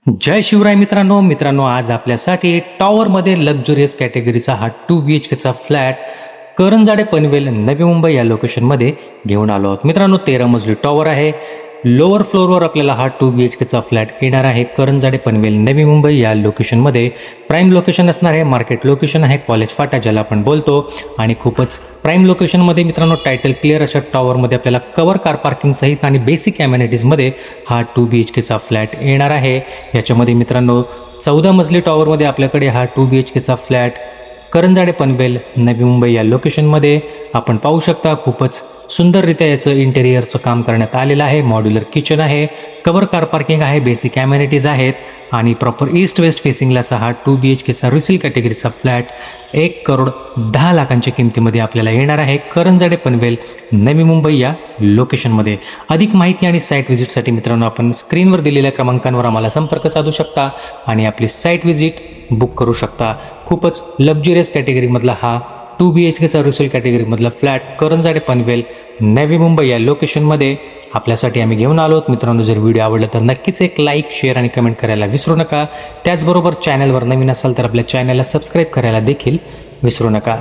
जय शिवराय मित्रांनो आज आपल्यासाठी टॉवरमध्ये लक्झरियस कॅटेगरीचा हा 2 BHKचा फ्लॅट करंजाडे पनवेल नवी मुंबई या लोकेशनमध्ये घेऊन आलो आहोत. मित्रांनो 13 मजली टॉवर आहे. लोअर फ्लोअरवर आपल्याला हा 2 BHKचा फ्लॅट येणार आहे. करंजाडे पनवेल नवी मुंबई या लोकेशनमध्ये प्राईम लोकेशन असणार आहे. मार्केट लोकेशन आहे कॉलेज फाटा ज्याला आपण बोलतो आणि खूपच प्राईम लोकेशनमध्ये मित्रांनो टायटल क्लिअर अशा टॉवरमध्ये आपल्याला कवर कार पार्किंग सहित आणि बेसिक ॲमेनिटीजमध्ये हा 2 BHKचा फ्लॅट येणार आहे. याच्यामध्ये मित्रांनो 14 मजली टॉवरमध्ये आपल्याकडे हा 2 BHKचा फ्लॅट करंजाडे पनवेल नवी मुंबई या लोकेशनमध्ये आपण पाहू शकता. खूपच सुंदररित्या याचं इंटेरियरचं काम करण्यात आलेलं आहे. मॉड्युलर किचन आहे, कवर कार पार्किंग आहे, बेसिक ॲमेनिटीज आहेत आणि प्रॉपर ईस्ट वेस्ट फेसिंगला हा 2 BHKचा रिसेल कॅटेगरीचा फ्लॅट 1,10,00,000च्या किमतीमध्ये आपल्याला येणार आहे. करंजाडे पनवेल नवी मुंबई या लोकेशनमध्ये. अधिक माहिती आणि साईट व्हिजिटसाठी मित्रांनो आपण स्क्रीनवर दिलेल्या क्रमांकांवर आम्हाला संपर्क साधू शकता आणि आपली साईट व्हिजिट बुक करू शकता. खूपच लक्झरियस कॅटेगरीमधला हा 2 BHKचा रिसेल कॅटेगरीमधला फ्लॅट करंजाडे पनवेल नवी मुंबई या लोकेशनमध्ये आपल्यासाठी आम्ही घेऊन आलो आहोत. मित्रांनो जर व्हिडिओ आवडला तर नक्कीच एक लाईक शेअर आणि कमेंट करायला विसरू नका. त्याचबरोबर चॅनलवर नवीन असाल तर आपल्या चॅनलला सबस्क्राईब करायला देखील विसरू नका.